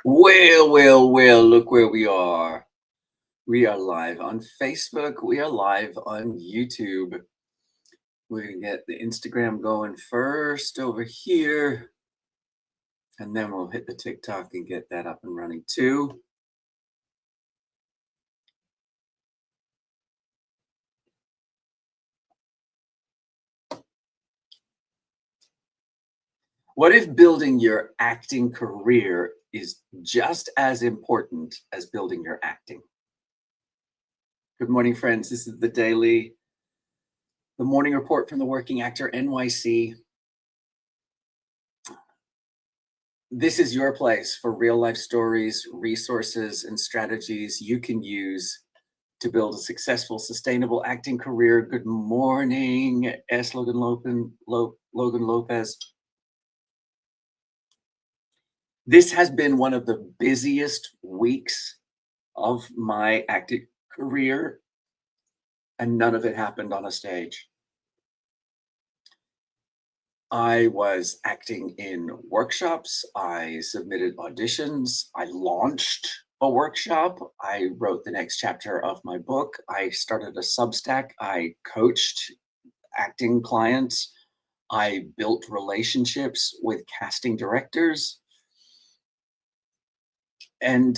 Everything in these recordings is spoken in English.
Well, look where we are. We are live on Facebook. We are live on YouTube. We're going to get the Instagram going first over here, and then we'll hit the TikTok and get that up and running too. What if building your acting career is just as important as building your acting? Good morning, friends. This is the morning report from the Working Actor NYC. This is your place for real life stories, resources, and strategies you can use to build a successful, sustainable acting career. Good morning, Logan Lopez. This has been one of the busiest weeks of my acting career, and none of it happened on a stage. I was acting in workshops. I submitted auditions. I launched a workshop. I wrote the next chapter of my book. I started a Substack. I coached acting clients. I built relationships with casting directors. And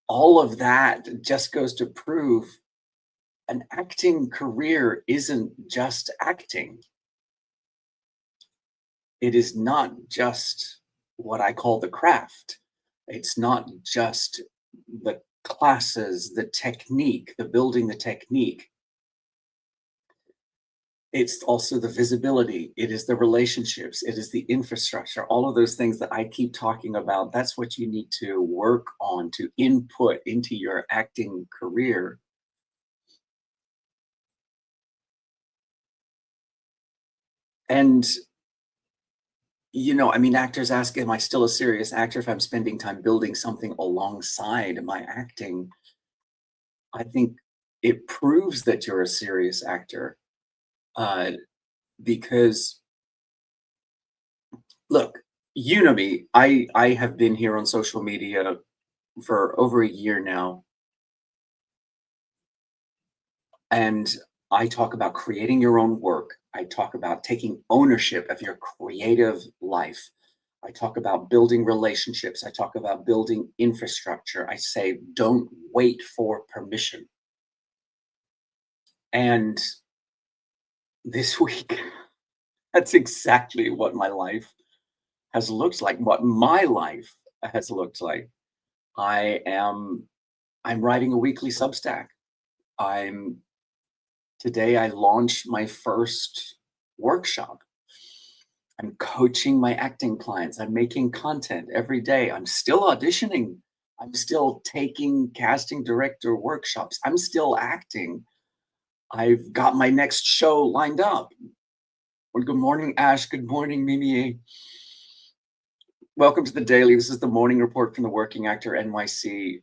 all of that just goes to prove an acting career isn't just acting. It is not just what I call the craft. It's not just the classes, the technique, the building the technique. It's also the visibility. It is the relationships. It is the infrastructure. All of those things that I keep talking about, that's what you need to work on to input into your acting career. And actors ask, am I still a serious actor if I'm spending time building something alongside my acting? I think it proves that you're a serious actor, because, look, you know me, I have been here on social media for over a year now, and I talk about creating your own work. I talk about taking ownership of your creative life. I talk about building relationships. I talk about building infrastructure. I say, don't wait for permission. And this week, that's exactly what my life has looked like, what my life has looked like. I'm writing a weekly Substack. Today I launched my first workshop. I'm coaching my acting clients. I'm making content every day. I'm still auditioning. I'm still taking casting director workshops. I'm still acting. I've got my next show lined up. Well, good morning, Ash. Good morning, Mimi. Welcome to the Daily. This is the morning report from the Working Actor NYC.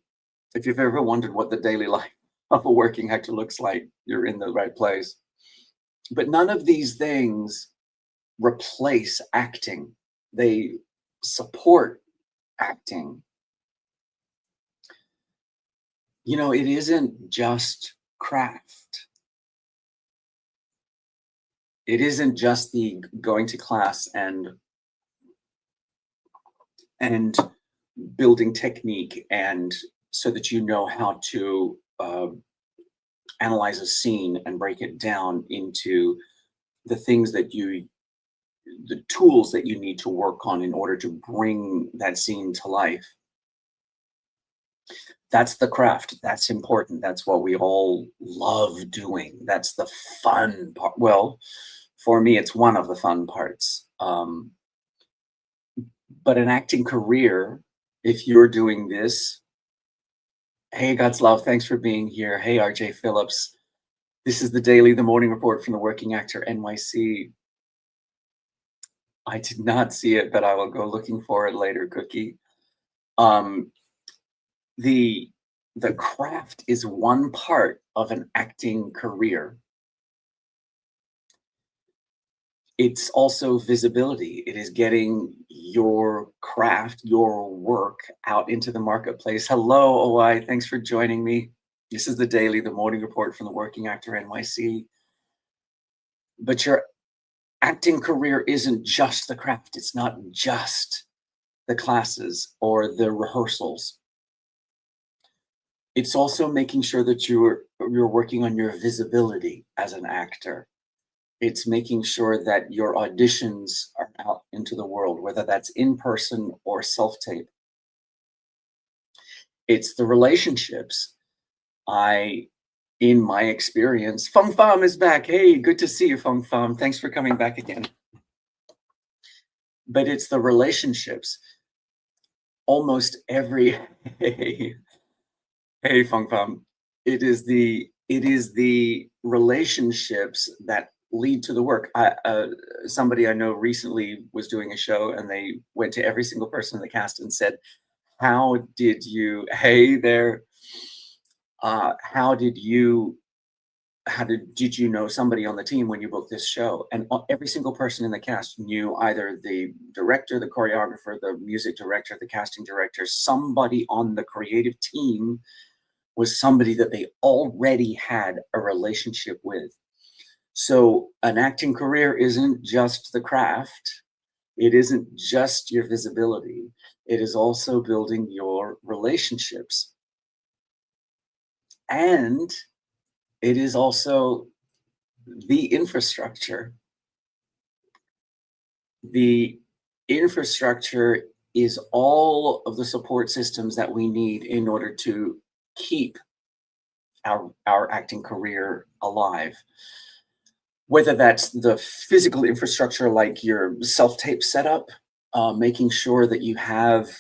If you've ever wondered what the daily life of a working actor looks like, you're in the right place. But none of these things replace acting. They support acting. It isn't just craft. It isn't just the going to class and building technique, and so that you know how to analyze a scene and break it down into the tools that you need to work on in order to bring that scene to life. That's the craft. That's important. That's what we all love doing. That's the fun part. Well, for me, it's one of the fun parts. But an acting career, if you're doing this, hey, God's love, thanks for being here. Hey, RJ Phillips. This is the morning report from the Working Actor NYC. I did not see it, but I will go looking for it later, Cookie. The craft is one part of an acting career. It's also visibility. It is getting your craft, your work out into the marketplace. Hello, OI. Thanks for joining me. This is the daily, the morning report from the Working Actor NYC. But your acting career isn't just the craft. It's not just the classes or the rehearsals. It's also making sure that you're working on your visibility as an actor. It's making sure that your auditions are out into the world, whether that's in person or self-tape. It's the relationships. In my experience, Fung Pham is back. Hey, good to see you, Fung Pham. Thanks for coming back again. But it's the relationships. Almost every, hey, hey, Fung Pham. It is the relationships that lead to the work. Somebody I know recently was doing a show, and they went to every single person in the cast and said, "How did you? Hey there. How did you? Did you know somebody on the team when you booked this show?" And every single person in the cast knew either the director, the choreographer, the music director, the casting director. Somebody on the creative team was somebody that they already had a relationship with. So an acting career isn't just the craft. It isn't just your visibility. It is also building your relationships. And it is also the infrastructure. The infrastructure is all of the support systems that we need in order to keep our acting career alive. Whether that's the physical infrastructure, like your self-tape setup, making sure that you have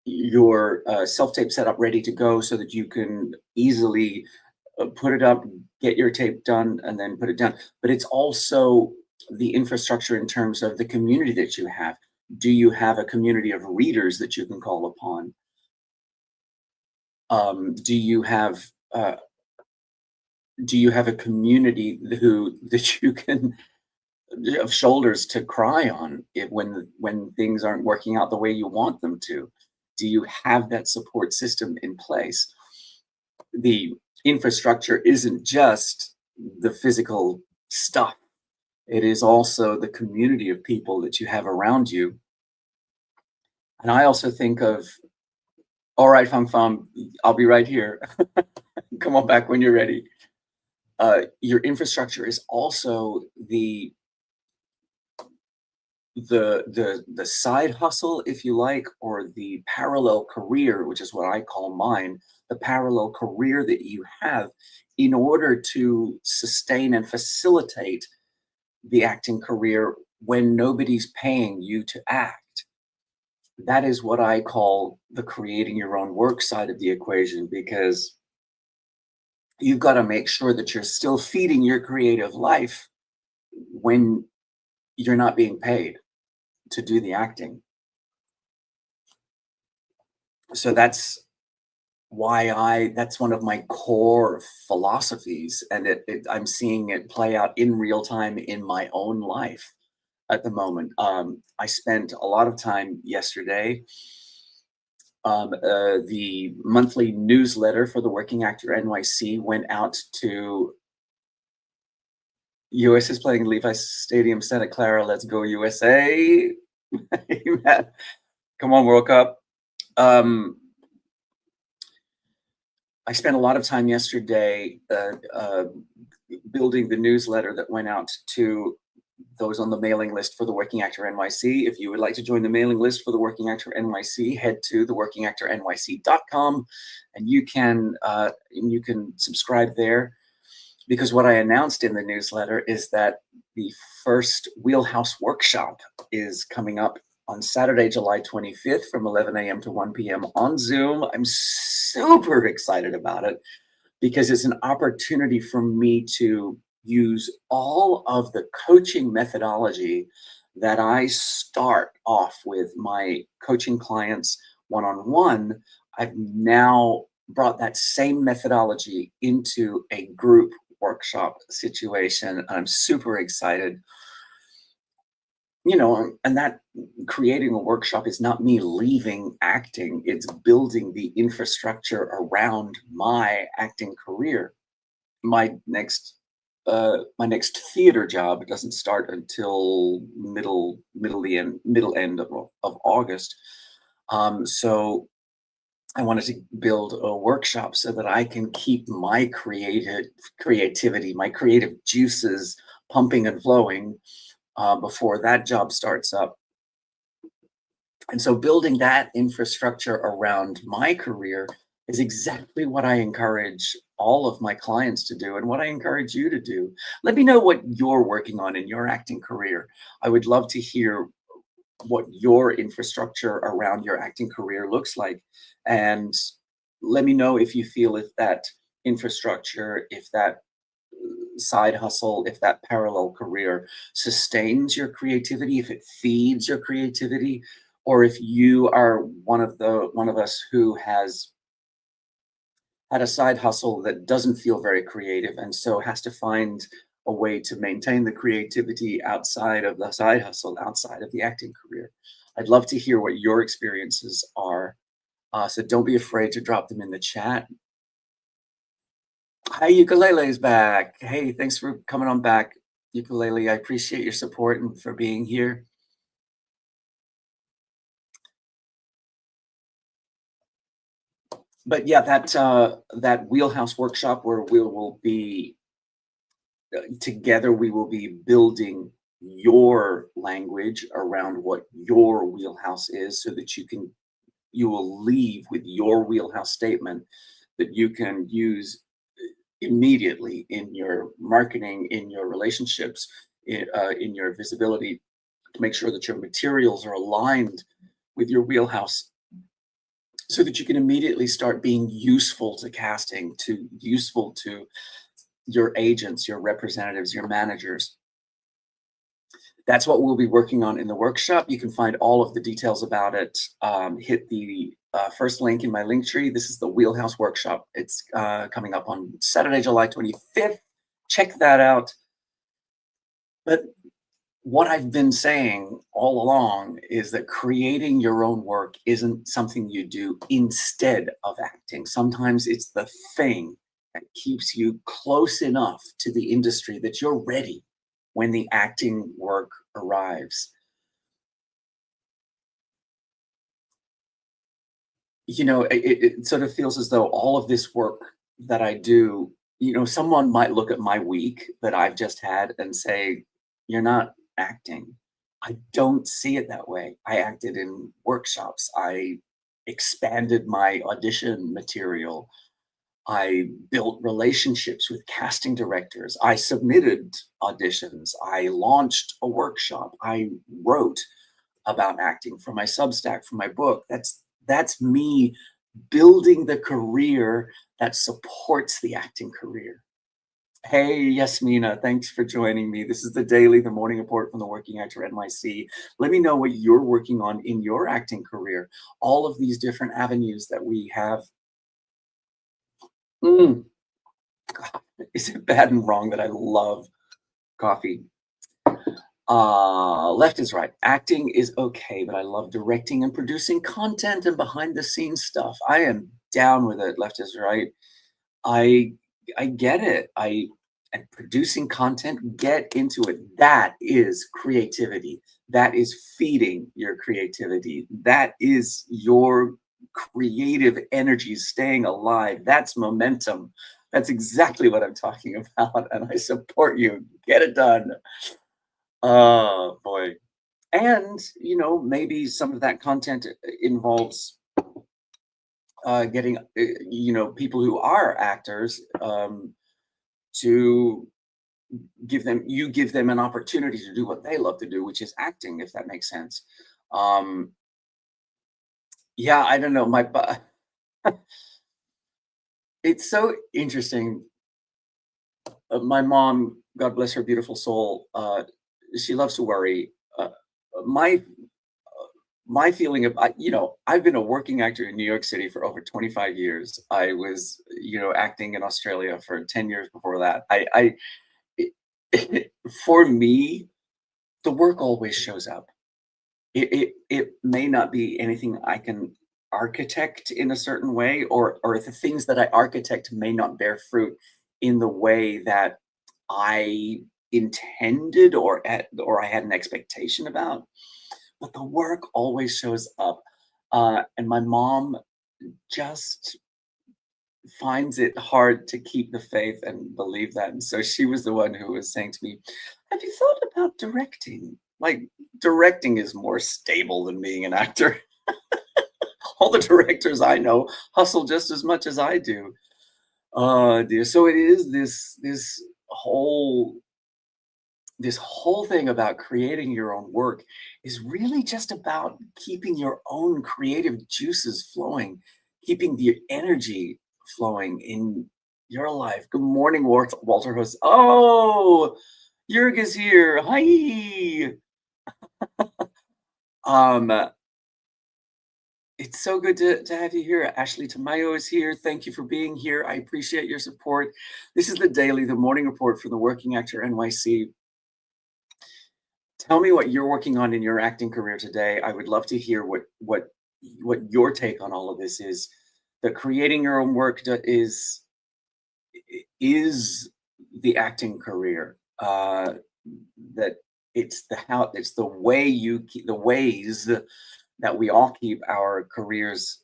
your self-tape setup ready to go so that you can easily put it up, get your tape done, and then put it down. But it's also the infrastructure in terms of the community that you have. Do you have a community of readers that you can call upon? Do you have a community that you can of shoulders to cry on it when things aren't working out the way you want them to? Do you have that support system in place? The infrastructure isn't just the physical stuff. It is also the community of people that you have around you. And I also think of, all right, Fang Fang, I'll be right here. Come on back when you're ready. Your infrastructure is also the side hustle, if you like, or the parallel career, which is what I call mine, the parallel career that you have in order to sustain and facilitate the acting career when nobody's paying you to act. That is what I call the creating your own work side of the equation, because you've got to make sure that you're still feeding your creative life when you're not being paid to do the acting. So that's one of my core philosophies, and I'm seeing it play out in real time in my own life at the moment. I spent a lot of time yesterday. The monthly newsletter for the Working Actor NYC went out to US is playing Levi Stadium, Santa Clara. Let's go USA. Amen. Come on, World Cup. I spent a lot of time yesterday building the newsletter that went out to those on the mailing list for the Working Actor NYC. If you would like to join the mailing list for the Working Actor NYC, head to theworkingactornyc.com, and you can subscribe there. Because what I announced in the newsletter is that the first Wheelhouse workshop is coming up on Saturday, July 25th from 11 a.m. to 1 p.m. on Zoom. I'm super excited about it because it's an opportunity for me to use all of the coaching methodology that I start off with my coaching clients one-on-one. I've now brought that same methodology into a group workshop situation. I'm super excited. You know, and that creating a workshop is not me leaving acting, it's building the infrastructure around my acting career. My next my next theater job doesn't start until middle end of August. So I wanted to build a workshop so that I can keep my creativity, my creative juices pumping and flowing before that job starts up. And so building that infrastructure around my career is exactly what I encourage all of my clients to do and what I encourage you to do. Let me know what you're working on in your acting career. I would love to hear what your infrastructure around your acting career looks like. And let me know if you feel if that infrastructure, if that side hustle, if that parallel career sustains your creativity, if it feeds your creativity, or if you are one of us who has had a side hustle that doesn't feel very creative and so has to find a way to maintain the creativity outside of the side hustle, outside of the acting career. I'd love to hear what your experiences are. So don't be afraid to drop them in the chat. Hi, Ukulele is back. Hey, thanks for coming on back, Ukulele. I appreciate your support and for being here. But yeah, that wheelhouse workshop where we will be together, we will be building your language around what your wheelhouse is so that you will leave with your wheelhouse statement that you can use immediately in your marketing, in your relationships, in your visibility, to make sure that your materials are aligned with your wheelhouse so that you can immediately start being useful to casting, to useful to your agents, your representatives, your managers. That's what we'll be working on in the workshop. You can find all of the details about it. Hit the first link in my link tree. This is the Wheelhouse Workshop. It's coming up on Saturday, July 25th. Check that out. But what I've been saying all along is that creating your own work isn't something you do instead of acting. Sometimes it's the thing that keeps you close enough to the industry that you're ready when the acting work arrives. You know, it sort of feels as though all of this work that I do, you know, someone might look at my week that I've just had and say, "You're not acting." I don't see it that way. I acted in workshops. I expanded my audition material. I built relationships with casting directors. I submitted auditions. I launched a workshop. I wrote about acting for my Substack, for my book. That's me building the career that supports the acting career. Hey, Yasmina, thanks for joining me. This is the daily, the morning report from the Working Actor NYC. Let me know what you're working on in your acting career. All of these different avenues that we have. Mm, is it bad and wrong that I love coffee? Left is right. Acting is okay, but I love directing and producing content and behind the scenes stuff. I am down with it. Left is right. I I get it. I and producing content, get into it. That is creativity. That is feeding your creativity. That is your creative energy staying alive. That's momentum. That's exactly what I'm talking about, and I support you. Get it done. Oh boy. And maybe some of that content involves getting people who are actors to give them an opportunity to do what they love to do, which is acting, if that makes sense. Um, yeah, I don't know. It's so interesting. My mom, God bless her beautiful soul, she loves to worry. My my feeling of I've been a working actor in New York City for over 25 years. I was, acting in Australia for 10 years before that. It, for me, the work always shows up. It may not be anything I can architect in a certain way, or the things that I architect may not bear fruit in the way that I intended or I had an expectation about, but the work always shows up. And my mom just finds it hard to keep the faith and believe that. And so she was the one who was saying to me, "Have you thought about directing? Like, directing is more stable than being an actor." All the directors I know hustle just as much as I do. Oh dear. So it is whole this whole thing about creating your own work is really just about keeping your own creative juices flowing, keeping the energy flowing in your life. Good morning, Walter Host. Oh, Jurg is here. Hi. Um, it's so good to have you here. Ashley Tamayo is here. Thank you for being here. I appreciate your support. This is the morning report for the Working Actor NYC. Tell me what you're working on in your acting career today. I would love to hear what your take on all of this is. That creating your own work is the acting career. That it's the way you keep the ways that we all keep our careers,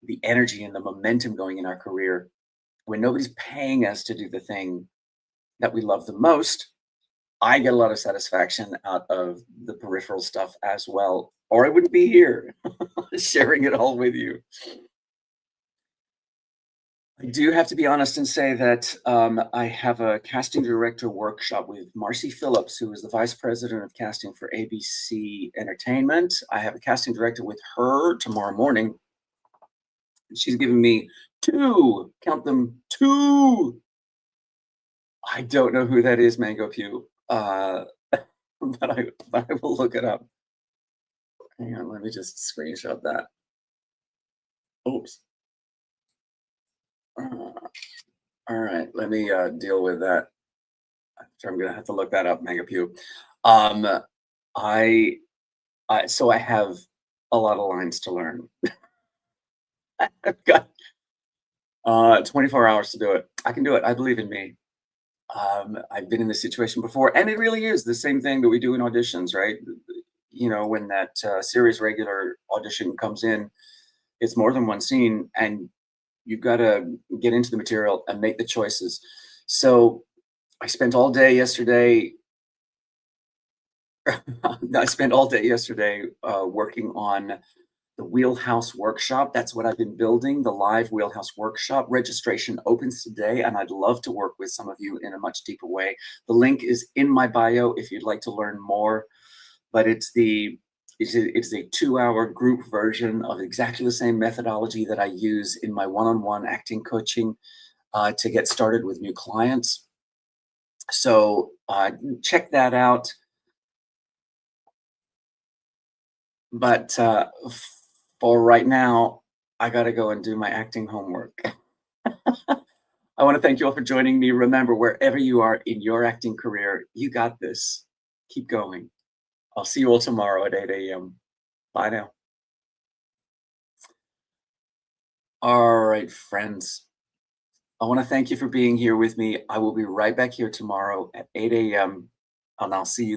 the energy and the momentum going in our career when nobody's paying us to do the thing that we love the most. I get a lot of satisfaction out of the peripheral stuff as well, or I wouldn't be here sharing it all with you. I do have to be honest and say that I have a casting director workshop with Marcy Phillips, who is the vice president of casting for ABC Entertainment. I have a casting director with her tomorrow morning. She's giving me two, count them, two. I don't know who that is, Mango Pew, but I will look it up. Hang on, let me just screenshot that. Oops. Uh, all right, let me deal with that. I'm gonna have to look that up, Mega Pew. Um, I, so I have a lot of lines to learn. I've got 24 hours to do it. I can do it. I believe in me. I've been in this situation before, and it really is the same thing that we do in auditions, right? When that series regular audition comes in, it's more than one scene, and you've got to get into the material and make the choices. So I spent all day yesterday. I spent all day yesterday working on the Wheelhouse Workshop. That's what I've been building, the live Wheelhouse Workshop. Registration opens today, and I'd love to work with some of you in a much deeper way. The link is in my bio if you'd like to learn more, but it's a 2-hour group version of exactly the same methodology that I use in my one-on-one acting coaching to get started with new clients. So check that out. But for right now, I got to go and do my acting homework. I want to thank you all for joining me. Remember, wherever you are in your acting career, you got this. Keep going. I'll see you all tomorrow at 8 a.m. Bye now. All right, friends. I want to thank you for being here with me. I will be right back here tomorrow at 8 a.m. and I'll see you.